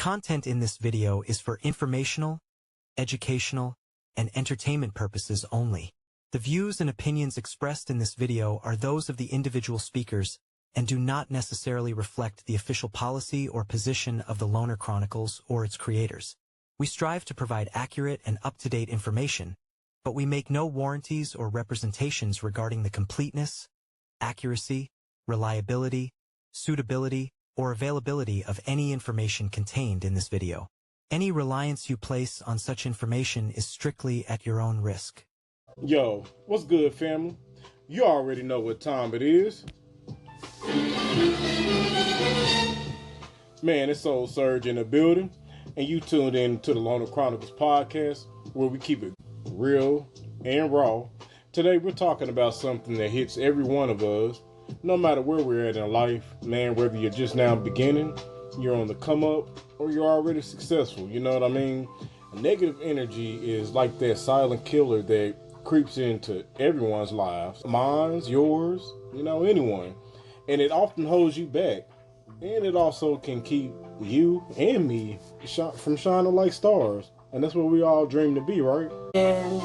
content in this video is for informational, educational, and entertainment purposes only. The views and opinions expressed in this video are those of the individual speakers and do not necessarily reflect the official policy or position of the Loner Chronicles or its creators. We strive to provide accurate and up-to-date information, but we make no warranties or representations regarding the completeness, accuracy, reliability, suitability, or availability of any information contained in this video. Any reliance you place on such information is strictly at your own risk. Yo, what's good, family? You already know what time it is. Man, it's soulsurge in the building, and you tuned in to the Loner Chronicles Podcast, where we keep it real and raw. Today, we're talking about something that hits every one of us, no matter where we're at in life, man, whether you're just now beginning, you're on the come up, or you're already successful, you know what I mean? Negative energy is like that silent killer that creeps into everyone's lives, mine's, yours, anyone. And it often holds you back. And it also can keep you and me from shining like stars. And that's what we all dream to be, right? And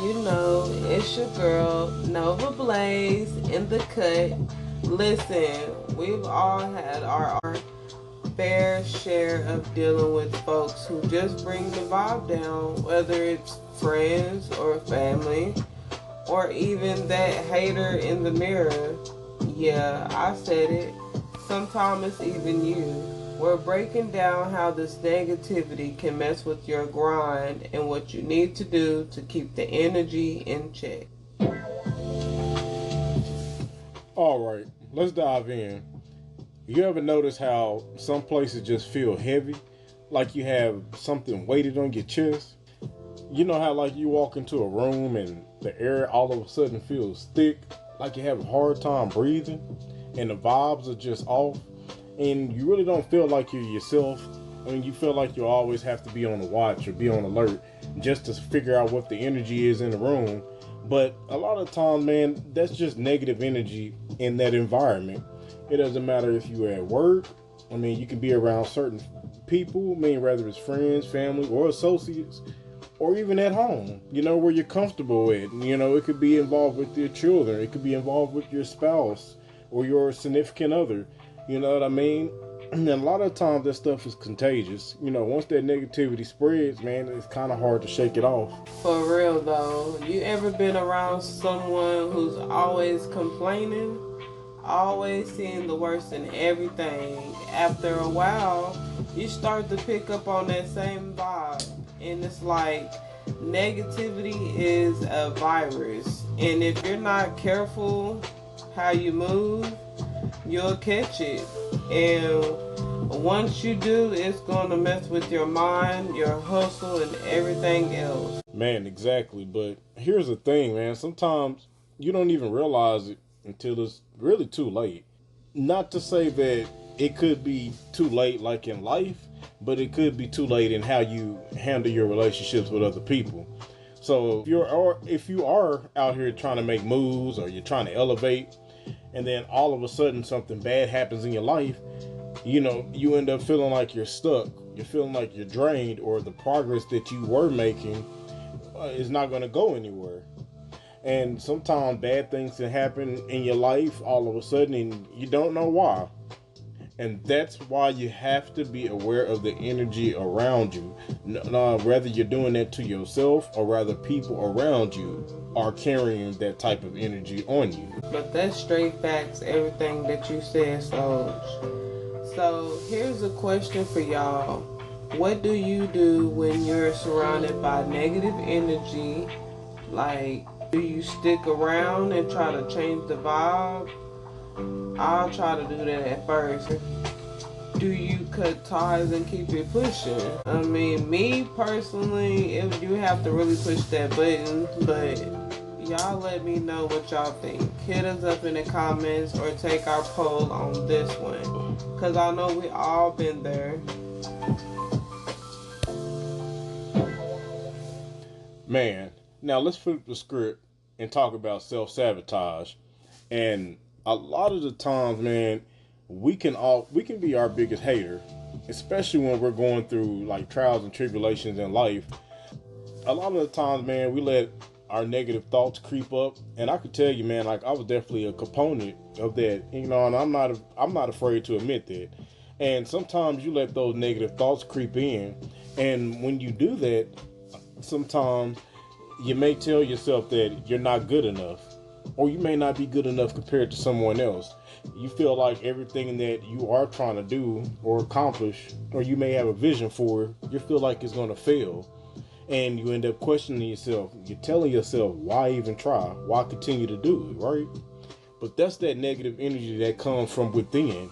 it's your girl, novablaze, in the cut. Listen, we've all had our fair share of dealing with folks who just bring the vibe down, whether it's friends or family, or even that hater in the mirror. Yeah, I said it. Sometimes it's even you. We're breaking down how this negativity can mess with your grind and what you need to do to keep the energy in check. All right, let's dive in. You ever notice how some places just feel heavy? Like you have something weighted on your chest? You know how like you walk into a room and the air all of a sudden feels thick, like you have a hard time breathing, and the vibes are just off, and you really don't feel like you're yourself. I mean, you feel like you always have to be on the watch or be on alert just to figure out what the energy is in the room. But a lot of times, man, that's just negative energy in that environment. It doesn't matter if you're at work. I mean, you can be around certain people, whether it's friends, family, or associates, or even at home, where you're comfortable with. It could be involved with your children. It could be involved with your spouse or your significant other. You know what I mean? And a lot of times that stuff is contagious. Once that negativity spreads, man, it's kind of hard to shake it off. For real, though. You ever been around someone who's always complaining? Always seeing the worst in everything? After a while, you start to pick up on that same vibe. And it's like negativity is a virus. And if you're not careful how you move, you'll catch it. And once you do, it's going to mess with your mind, your hustle, and everything else. Man, exactly. But here's the thing, man. Sometimes you don't even realize it until it's really too late. Not to say that it could be too late like in life, but it could be too late in how you handle your relationships with other people. So if you are out here trying to make moves, or you're trying to elevate, and then all of a sudden something bad happens in your life, you end up feeling like you're stuck. You're feeling like you're drained, or the progress that you were making is not going to go anywhere. And sometimes bad things can happen in your life all of a sudden, and you don't know why. And that's why you have to be aware of the energy around you. Whether you're doing that to yourself, or rather people around you are carrying that type of energy on you. But that's straight facts, everything that you said, So here's a question for y'all. What do you do when you're surrounded by negative energy? Like, do you stick around and try to change the vibe? I'll try to do that at first. Do you cut ties and keep it pushing? I mean, me personally, if you have to really push that button, but y'all let me know what y'all think. Hit us up in the comments or take our poll on this one, because I know we all been there. Man, now let's flip the script and talk about self-sabotage. And a lot of the times, man, we can be our biggest hater. especially when we're going through like trials and tribulations in life, a lot of the times, man, we let our negative thoughts creep up. And I could tell you, man, like I was definitely a component of that, you know, and I'm not afraid to admit that. And sometimes you let those negative thoughts creep in, and when you do that, sometimes you may tell yourself that you're not good enough, or you may not be good enough compared to someone else. You feel like everything that you are trying to do or accomplish, or you may have a vision for, you feel like it's going to fail. And you end up questioning yourself. You're telling yourself, why even try? Why continue to do it, right? But that's that negative energy that comes from within.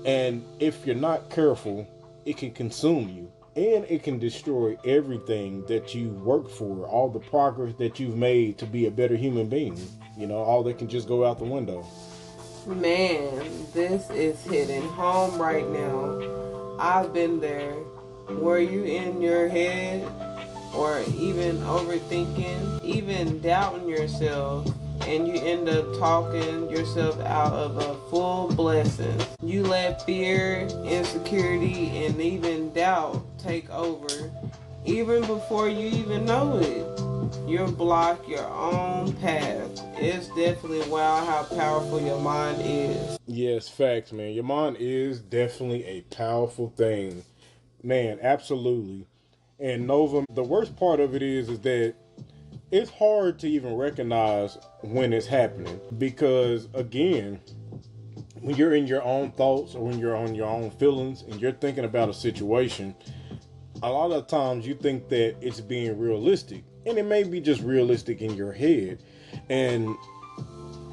And if you're not careful, it can consume you. And it can destroy everything that you work for, all the progress that you've made to be a better human being. You know, all that can just go out the window. Man, this is hitting home right now. I've been there. Were you in your head or even overthinking, even doubting yourself, and you end up talking yourself out of a full blessing? You let fear, insecurity, and even doubt take over. Even before you even know it, you block your own path. It's definitely wild how powerful your mind is. Yes, facts, man. Your mind is definitely a powerful thing. Man, absolutely. And Nova, the worst part of it is that it's hard to even recognize when it's happening, because again, when you're in your own thoughts or when you're on your own feelings and you're thinking about a situation, a lot of times you think that it's being realistic, and it may be just realistic in your head, and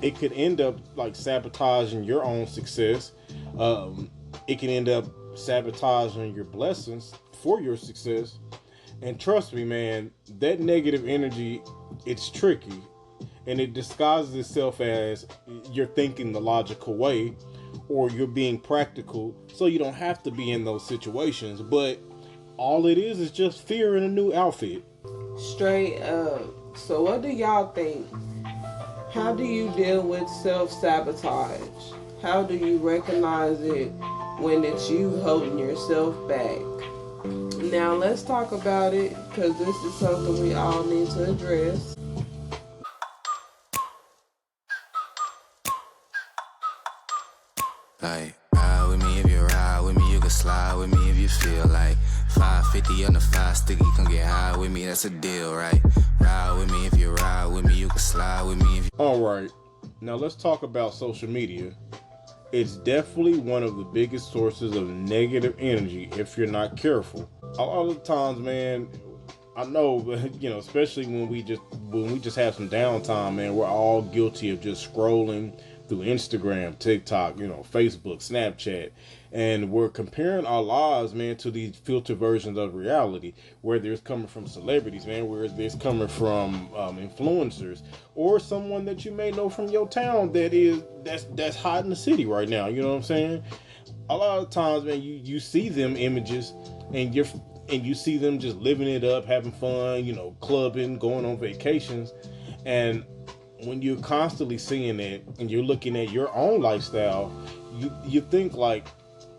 it could end up like sabotaging your own success. It can end up sabotaging your blessings for your success. And trust me, man, that negative energy, it's tricky, and it disguises itself as you're thinking the logical way, or you're being practical so you don't have to be in those situations. But all it is just fear in a new outfit. Straight up. So what do y'all think? How do you deal with self-sabotage? How do you recognize it when it's you holding yourself back? Now let's talk about it, because this is something we all need to address. Like, ride with me if you ride with me, you can slide with me if you feel like 550 on the 5 sticky, come get high with me, that's a deal, right? Ride with me if you ride with me, you can slide with me if you... Alright, now let's talk about social media. It's definitely one of the biggest sources of negative energy if you're not careful. A lot of the times, man, I know, you know, especially when we just have some downtime, man, we're all guilty of just scrolling through Instagram, TikTok, you know, Facebook, Snapchat, and we're comparing our lives, man, to these filtered versions of reality, whether it's coming from celebrities, man, whether it's coming from influencers, or someone that you may know from your town that's hot in the city right now. You know what I'm saying? A lot of times, man, you see them images, and you see them just living it up, having fun, you know, clubbing, going on vacations, and when you're constantly seeing it and you're looking at your own lifestyle, you think like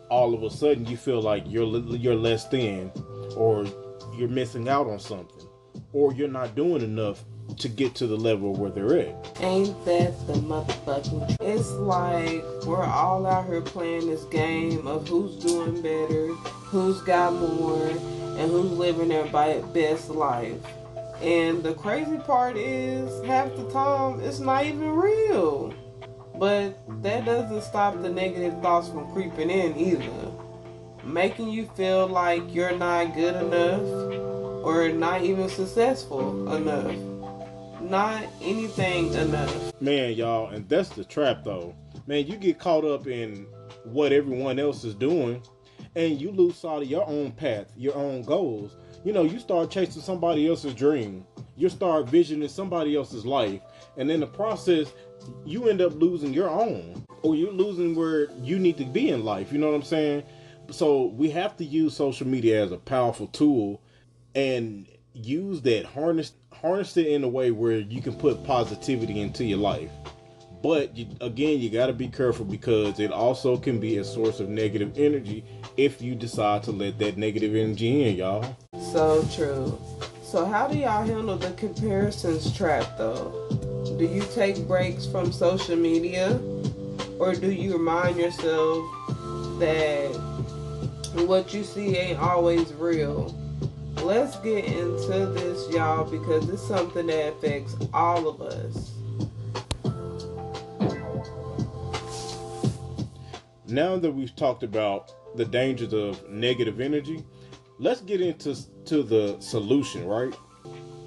all of a sudden you feel like you're less than, or you're missing out on something, or you're not doing enough to get to the level where they're at. Ain't that the motherfucking... It's like we're all out here playing this game of who's doing better, who's got more, and who's living their best life. And the crazy part is, half the time, it's not even real. But that doesn't stop the negative thoughts from creeping in either. Making you feel like you're not good enough, or not even successful enough. Not anything enough. Man, y'all, and that's the trap though. Man, you get caught up in what everyone else is doing, and you lose sight of your own path, your own goals. You know, you start chasing somebody else's dream. You start visioning somebody else's life. And in the process, you end up losing your own. Or you're losing where you need to be in life. You know what I'm saying? So we have to use social media as a powerful tool, and use that, harness it in a way where you can put positivity into your life. But you got to be careful, because it also can be a source of negative energy if you decide to let that negative energy in, y'all. So true. So how do y'all handle the comparisons trap though? Do you take breaks from social media, or do you remind yourself that what you see ain't always real? Let's get into this, y'all, because it's something that affects all of us. Now that we've talked about the dangers of negative energy, let's get into the solution, right?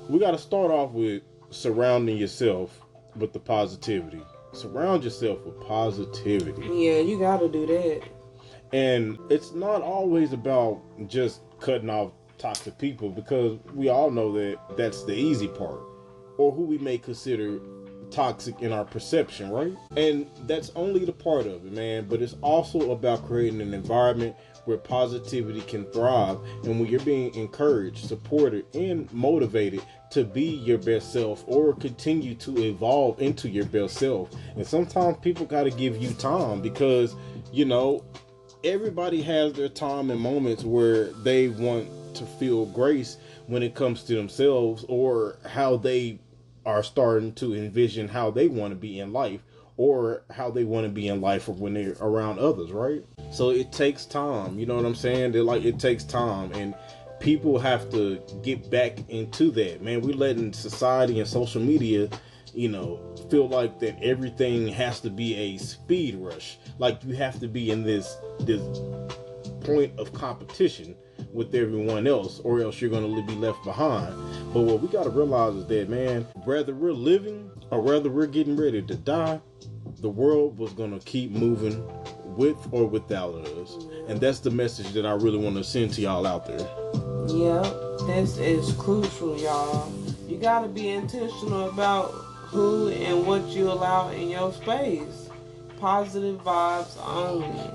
We got to start off with surrounding yourself with the positivity. Surround yourself with positivity. Yeah, you got to do that. And it's not always about just cutting off toxic people, because we all know that that's the easy part, or who we may consider toxic in our perception, right? And that's only the part of it, man. But it's also about creating an environment where positivity can thrive, and when you're being encouraged, supported, and motivated to be your best self, or continue to evolve into your best self. And sometimes people got to give you time, because everybody has their time and moments where they want to feel grace when it comes to themselves, or how they are starting to envision how they want to be in life, or how they want to be in life when they're around others, right? So it takes time, you know what I'm saying? It takes time, and people have to get back into that, man. We letting society and social media, feel like that everything has to be a speed rush. Like you have to be in this point of competition with everyone else, or else you're going to be left behind. But what we got to realize is that, man, whether we're living or whether we're getting ready to die, the world was going to keep moving with or without us. And that's the message that I really want to send to y'all out there. Yep, this is crucial, y'all. You got to be intentional about who and what you allow in your space. Positive vibes only.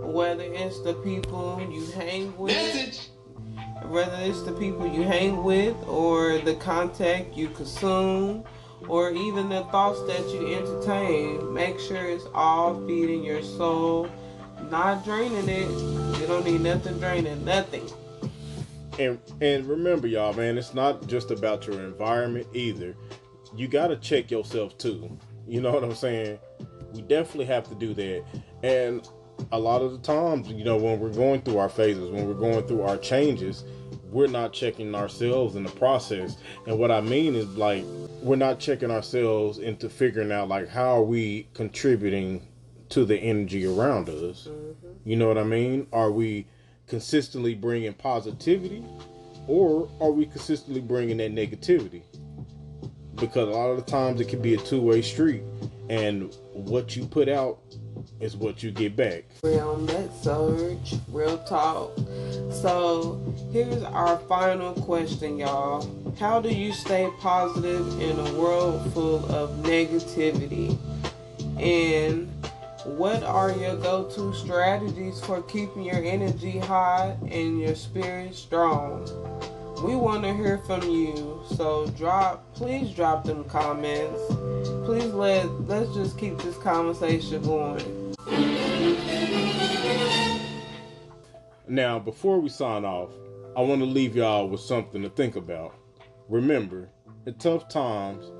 Whether it's the people you hang with, or the content you consume, or even the thoughts that you entertain, make sure it's all feeding your soul, not draining it. You don't need nothing draining, nothing. And remember, y'all, man, it's not just about your environment either. You got to check yourself too. You know what I'm saying? We definitely have to do that. And a lot of the times, when we're going through our phases, when we're going through our changes, we're not checking ourselves in the process. And what I mean is, like, we're not checking ourselves into figuring out, like, how are we contributing to the energy around us? Mm-hmm. You know what I mean? Are we consistently bringing positivity, or are we consistently bringing that negativity? Because a lot of the times it can be a two-way street, and what you put out is what you get back. Real surge, real talk. So here's our final question, y'all. How do you stay positive in a world full of negativity? And what are your go-to strategies for keeping your energy high and your spirit strong? We want to hear from you, so please drop them comments. Please let's just keep this conversation going. Now, before we sign off, I want to leave y'all with something to think about. Remember, in tough times,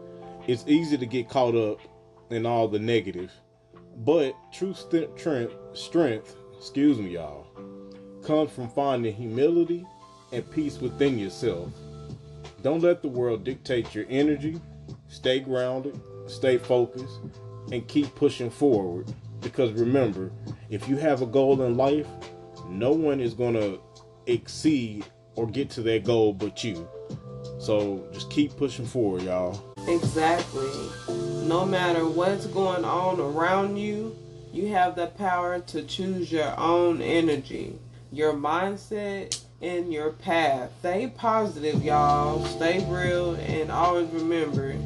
it's easy to get caught up in all the negative, but true strength, y'all, comes from finding humility and peace within yourself. Don't let the world dictate your energy. Stay grounded, stay focused, and keep pushing forward. Because remember, if you have a goal in life, no one is going to exceed or get to that goal but you. So just keep pushing forward, y'all. Exactly. No matter what's going on around you, you have the power to choose your own energy, your mindset, and your path. Stay positive, y'all. Stay real, and always remember,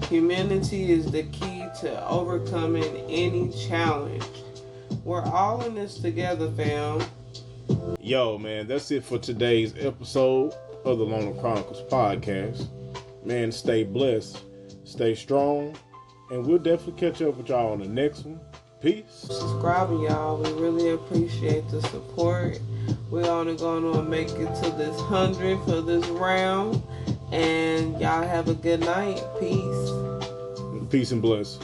humanity is the key to overcoming any challenge. We're all in this together, fam. Yo, man, that's it for today's episode of the Loner Chronicles Podcast. Man, stay blessed, stay strong, And we'll definitely catch up with y'all on the next one. Peace. Subscribing, y'all. We really appreciate the support. We're only going to make it to this 100 for this round. And y'all have a good night. Peace. Peace and bless.